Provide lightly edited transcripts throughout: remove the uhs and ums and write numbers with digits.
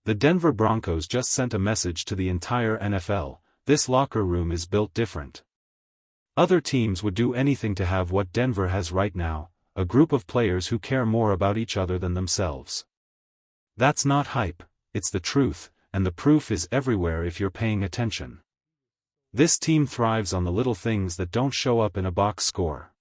The Denver Broncos just sent a message to the entire NFL: this locker room is built different. Other teams would do anything to have what Denver has right now, a group of players who care more about each other than themselves. That's not hype, it's the truth, and the proof is everywhere if you're paying attention. This team thrives on the little things that don't show up in a box score.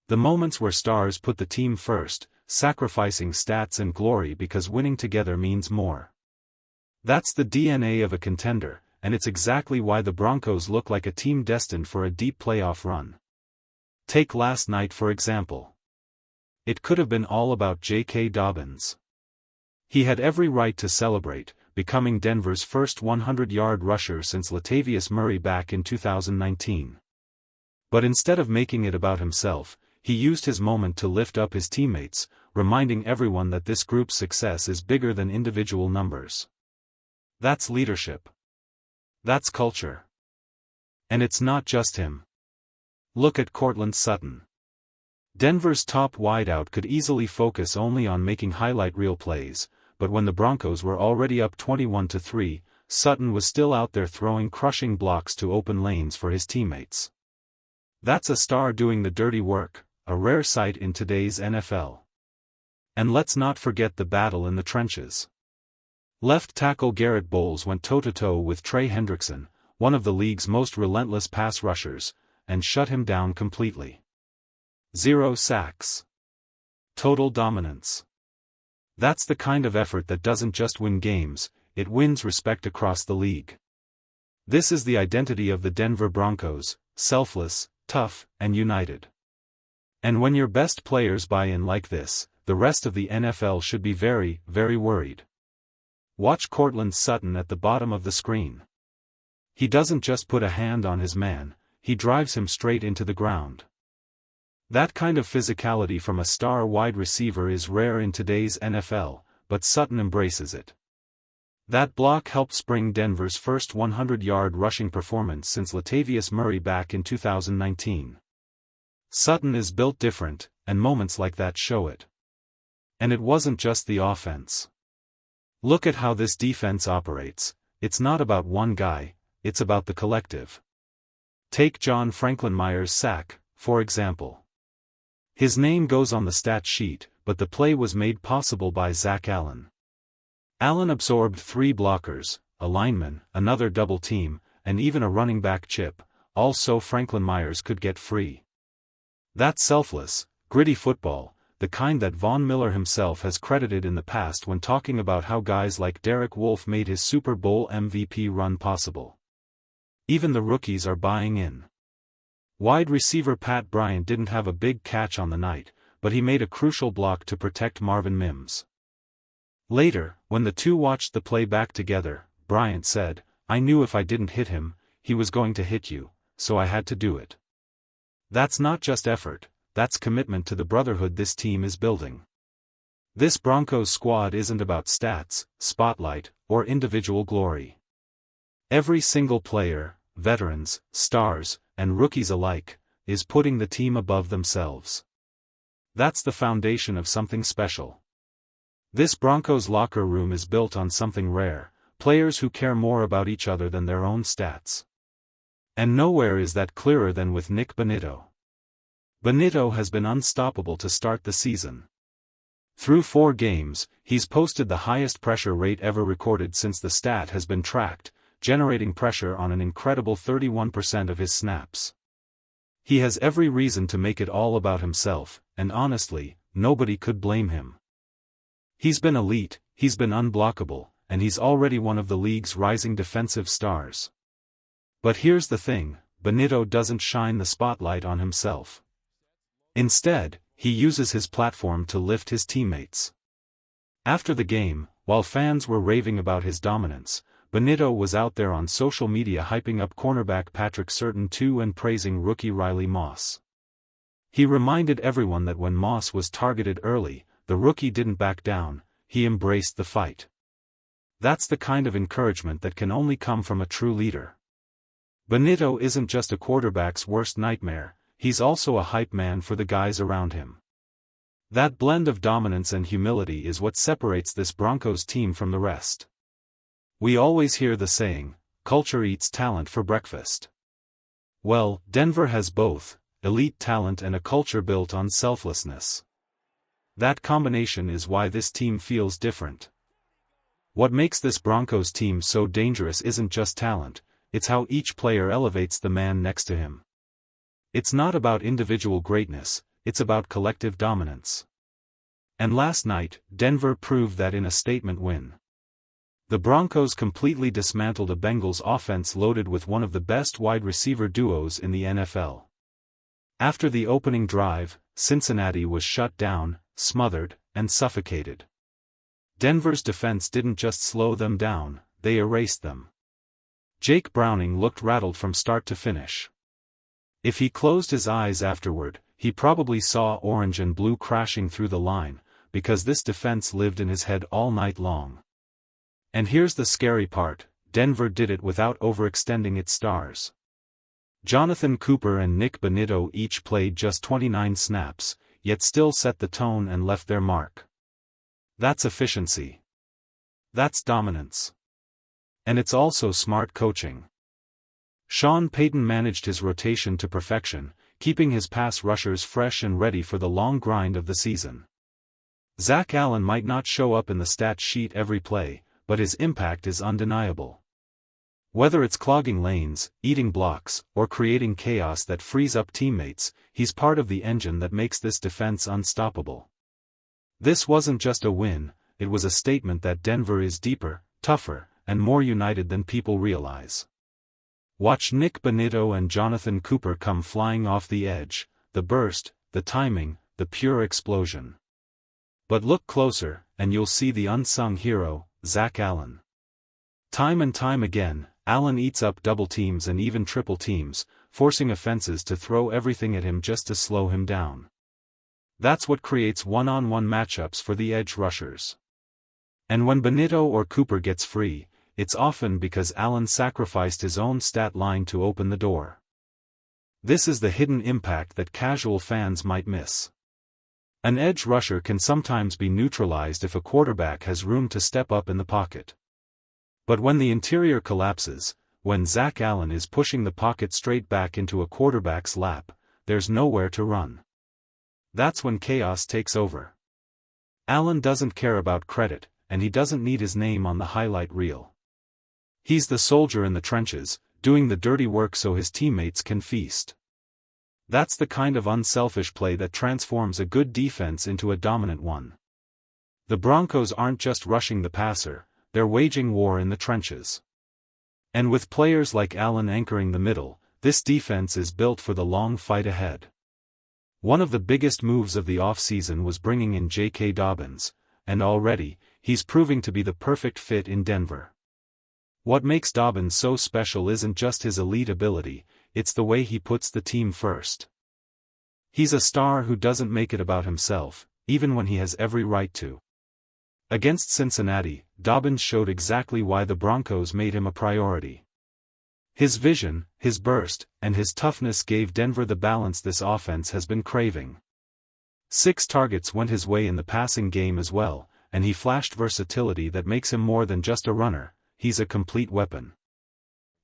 The moments where stars put the team first, sacrificing stats and glory because winning together means more. That's the DNA of a contender, and it's exactly why the Broncos look like a team destined for a deep playoff run. Take last night for example. It could have been all about J.K. Dobbins. He had every right to celebrate, becoming Denver's first 100-yard rusher since Latavius Murray back in 2019. But instead of making it about himself, he used his moment to lift up his teammates, reminding everyone that this group's success is bigger than individual numbers. That's leadership. That's culture. And it's not just him. Look at Courtland Sutton. Denver's top wideout could easily focus only on making highlight reel plays, but when the Broncos were already up 21-3, Sutton was still out there throwing crushing blocks to open lanes for his teammates. That's a star doing the dirty work, a rare sight in today's NFL. And let's not forget the battle in the trenches. Left tackle Garrett Bowles went toe-to-toe with Trey Hendrickson, one of the league's most relentless pass rushers, and shut him down completely. 0 sacks. Total dominance. That's the kind of effort that doesn't just win games, it wins respect across the league. This is the identity of the Denver Broncos: selfless, tough, and united. And when your best players buy in like this, the rest of the NFL should be very, very worried. Watch Courtland Sutton at the bottom of the screen. He doesn't just put a hand on his man, he drives him straight into the ground. That kind of physicality from a star wide receiver is rare in today's NFL, but Sutton embraces it. That block helped spring Denver's first 100-yard rushing performance since Latavius Murray back in 2019. Sutton is built different, and moments like that show it. And it wasn't just the offense. Look at how this defense operates. It's not about one guy, it's about the collective. Take John Franklin-Myers' sack, for example. His name goes on the stat sheet, but the play was made possible by Zach Allen. Allen absorbed 3 blockers, a lineman, another double team, and even a running back chip, all so Franklin-Myers could get free. That's selfless, gritty football, the kind that Von Miller himself has credited in the past when talking about how guys like Derek Wolfe made his Super Bowl MVP run possible. Even the rookies are buying in. Wide receiver Pat Bryant didn't have a big catch on the night, but he made a crucial block to protect Marvin Mims. Later, when the two watched the play back together, Bryant said, "I knew if I didn't hit him, he was going to hit you, so I had to do it." That's not just effort, that's commitment to the brotherhood this team is building. This Broncos squad isn't about stats, spotlight, or individual glory. Every single player, veterans, stars, and rookies alike, is putting the team above themselves. That's the foundation of something special. This Broncos locker room is built on something rare: players who care more about each other than their own stats. And nowhere is that clearer than with Nick Bonito. Bonito has been unstoppable to start the season. Through 4 games, he's posted the highest pressure rate ever recorded since the stat has been tracked, generating pressure on an incredible 31% of his snaps. He has every reason to make it all about himself, and honestly, nobody could blame him. He's been elite, he's been unblockable, and he's already one of the league's rising defensive stars. But here's the thing, Bonito doesn't shine the spotlight on himself. Instead, he uses his platform to lift his teammates. After the game, while fans were raving about his dominance, Bonito was out there on social media hyping up cornerback Patrick Surtain too and praising rookie Riley Moss. He reminded everyone that when Moss was targeted early, the rookie didn't back down, he embraced the fight. That's the kind of encouragement that can only come from a true leader. Bonito isn't just a quarterback's worst nightmare, he's also a hype man for the guys around him. That blend of dominance and humility is what separates this Broncos team from the rest. We always hear the saying, culture eats talent for breakfast. Well, Denver has both, elite talent and a culture built on selflessness. That combination is why this team feels different. What makes this Broncos team so dangerous isn't just talent, it's how each player elevates the man next to him. It's not about individual greatness, it's about collective dominance. And last night, Denver proved that in a statement win. The Broncos completely dismantled a Bengals offense loaded with one of the best wide receiver duos in the NFL. After the opening drive, Cincinnati was shut down, smothered, and suffocated. Denver's defense didn't just slow them down, they erased them. Jake Browning looked rattled from start to finish. If he closed his eyes afterward, he probably saw orange and blue crashing through the line, because this defense lived in his head all night long. And here's the scary part, Denver did it without overextending its stars. Jonathan Cooper and Nick Bonito each played just 29 snaps, yet still set the tone and left their mark. That's efficiency. That's dominance. And it's also smart coaching. Sean Payton managed his rotation to perfection, keeping his pass rushers fresh and ready for the long grind of the season. Zach Allen might not show up in the stat sheet every play, but his impact is undeniable. Whether it's clogging lanes, eating blocks, or creating chaos that frees up teammates, he's part of the engine that makes this defense unstoppable. This wasn't just a win, it was a statement that Denver is deeper, tougher, and more united than people realize. Watch Nick Bonito and Jonathan Cooper come flying off the edge, the burst, the timing, the pure explosion. But look closer, and you'll see the unsung hero, Zach Allen. Time and time again, Allen eats up double teams and even triple teams, forcing offenses to throw everything at him just to slow him down. That's what creates one-on-one matchups for the edge rushers. And when Bonito or Cooper gets free, it's often because Allen sacrificed his own stat line to open the door. This is the hidden impact that casual fans might miss. An edge rusher can sometimes be neutralized if a quarterback has room to step up in the pocket. But when the interior collapses, when Zach Allen is pushing the pocket straight back into a quarterback's lap, there's nowhere to run. That's when chaos takes over. Allen doesn't care about credit, and he doesn't need his name on the highlight reel. He's the soldier in the trenches, doing the dirty work so his teammates can feast. That's the kind of unselfish play that transforms a good defense into a dominant one. The Broncos aren't just rushing the passer, they're waging war in the trenches. And with players like Allen anchoring the middle, this defense is built for the long fight ahead. One of the biggest moves of the offseason was bringing in J.K. Dobbins, and already, he's proving to be the perfect fit in Denver. What makes Dobbins so special isn't just his elite ability, it's the way he puts the team first. He's a star who doesn't make it about himself, even when he has every right to. Against Cincinnati, Dobbins showed exactly why the Broncos made him a priority. His vision, his burst, and his toughness gave Denver the balance this offense has been craving. 6 targets went his way in the passing game as well, and he flashed versatility that makes him more than just a runner, he's a complete weapon.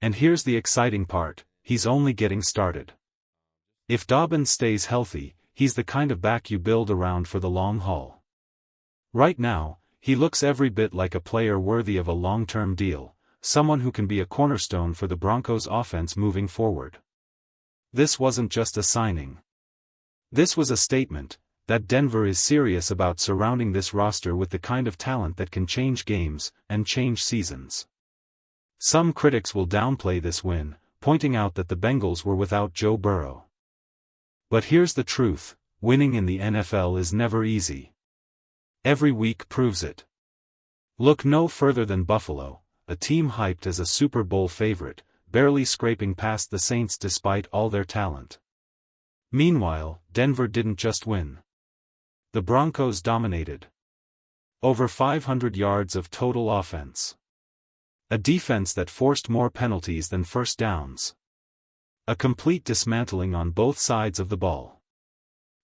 And here's the exciting part, he's only getting started. If Dobbins stays healthy, he's the kind of back you build around for the long haul. Right now, he looks every bit like a player worthy of a long-term deal, someone who can be a cornerstone for the Broncos' offense moving forward. This wasn't just a signing. This was a statement that Denver is serious about surrounding this roster with the kind of talent that can change games and change seasons. Some critics will downplay this win, pointing out that the Bengals were without Joe Burrow. But here's the truth, winning in the NFL is never easy. Every week proves it. Look no further than Buffalo, a team hyped as a Super Bowl favorite, barely scraping past the Saints despite all their talent. Meanwhile, Denver didn't just win. The Broncos dominated. Over 500 yards of total offense. A defense that forced more penalties than first downs. A complete dismantling on both sides of the ball.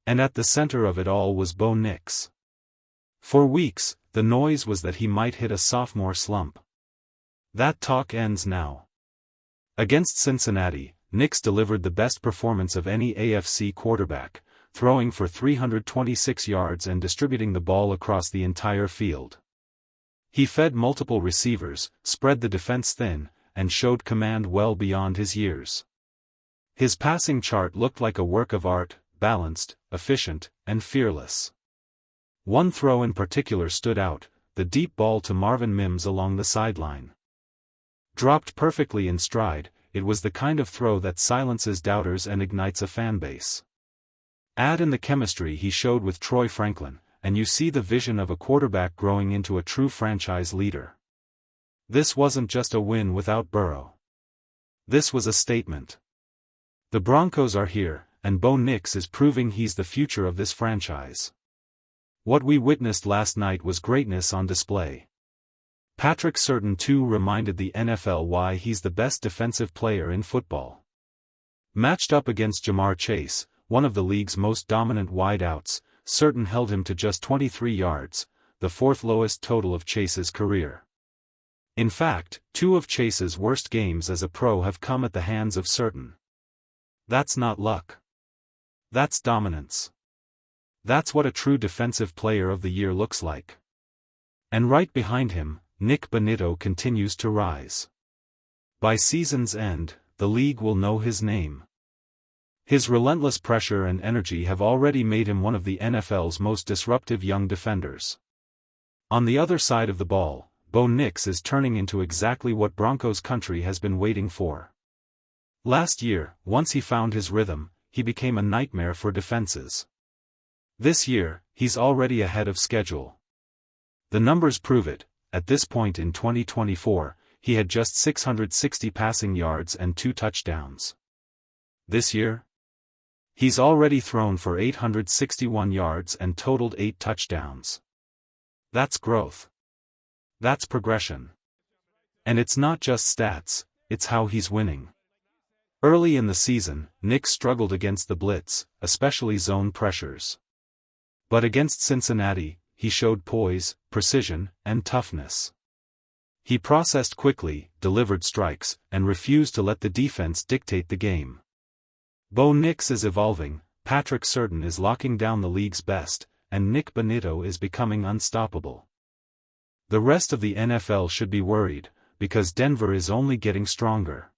And at the center of it all was Bo Nix. For weeks, the noise was that he might hit a sophomore slump. That talk ends now. Against Cincinnati, Nix delivered the best performance of any AFC quarterback, throwing for 326 yards and distributing the ball across the entire field. He fed multiple receivers, spread the defense thin, and showed command well beyond his years. His passing chart looked like a work of art, balanced, efficient, and fearless. One throw in particular stood out, the deep ball to Marvin Mims along the sideline. Dropped perfectly in stride, it was the kind of throw that silences doubters and ignites a fanbase. Add in the chemistry he showed with Troy Franklin, and you see the vision of a quarterback growing into a true franchise leader. This wasn't just a win without Burrow. This was a statement. The Broncos are here, and Bo Nix is proving he's the future of this franchise. What we witnessed last night was greatness on display. Patrick Surtain too reminded the NFL why he's the best defensive player in football. Matched up against Jamar Chase, one of the league's most dominant wideouts, Surtain held him to just 23 yards, the fourth lowest total of Chase's career. In fact, 2 of Chase's worst games as a pro have come at the hands of Surtain. That's not luck. That's dominance. That's what a true defensive player of the year looks like. And right behind him, Nick Bonito continues to rise. By season's end, the league will know his name. His relentless pressure and energy have already made him one of the NFL's most disruptive young defenders. On the other side of the ball, Bo Nix is turning into exactly what Broncos country has been waiting for. Last year, once he found his rhythm, he became a nightmare for defenses. This year, he's already ahead of schedule. The numbers prove it. At this point in 2024, he had just 660 passing yards and 2 touchdowns. This year, he's already thrown for 861 yards and totaled 8 touchdowns. That's growth. That's progression. And it's not just stats, it's how he's winning. Early in the season, Nix struggled against the blitz, especially zone pressures. But against Cincinnati, he showed poise, precision, and toughness. He processed quickly, delivered strikes, and refused to let the defense dictate the game. Bo Nix is evolving, Patrick Surtain is locking down the league's best, and Nick Bonito is becoming unstoppable. The rest of the NFL should be worried, because Denver is only getting stronger.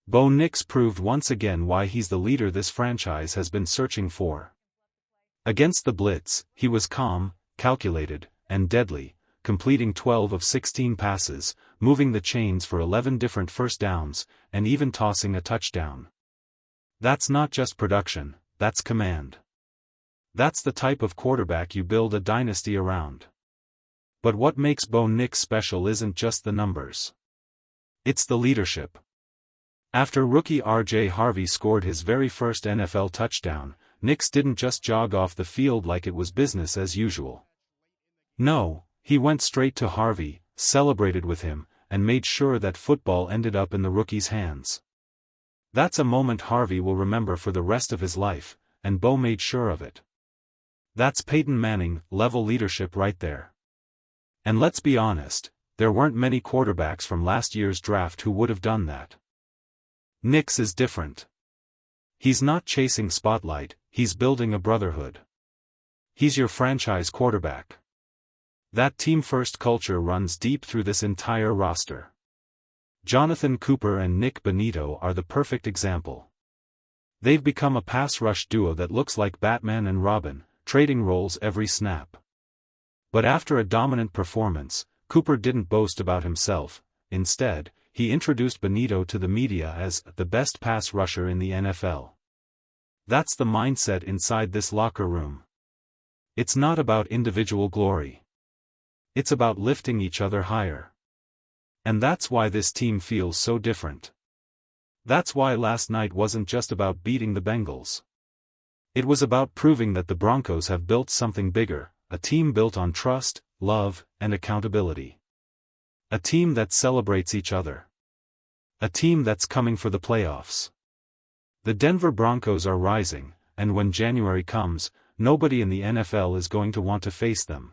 Bo Nix proved once again why he's the leader this franchise has been searching for. Against the blitz, he was calm, calculated, and deadly, completing 12 of 16 passes, moving the chains for 11 different first downs, and even tossing a touchdown. That's not just production, that's command. That's the type of quarterback you build a dynasty around. But what makes Bo Nix special isn't just the numbers. It's the leadership. After rookie R.J. Harvey scored his very first NFL touchdown, Nix didn't just jog off the field like it was business as usual. No, he went straight to Harvey, celebrated with him, and made sure that football ended up in the rookie's hands. That's a moment Harvey will remember for the rest of his life, and Bo made sure of it. That's Peyton Manning level leadership right there. And let's be honest, there weren't many quarterbacks from last year's draft who would have done that. Nix is different. He's not chasing spotlight, he's building a brotherhood. He's your franchise quarterback. That team-first culture runs deep through this entire roster. Jonathan Cooper and Nick Bonito are the perfect example. They've become a pass-rush duo that looks like Batman and Robin, trading roles every snap. But after a dominant performance, Cooper didn't boast about himself. Instead, he introduced Bonito to the media as the best pass rusher in the NFL. That's the mindset inside this locker room. It's not about individual glory. It's about lifting each other higher. And that's why this team feels so different. That's why last night wasn't just about beating the Bengals. It was about proving that the Broncos have built something bigger, a team built on trust, love, and accountability. A team that celebrates each other. A team that's coming for the playoffs. The Denver Broncos are rising, and when January comes, nobody in the NFL is going to want to face them.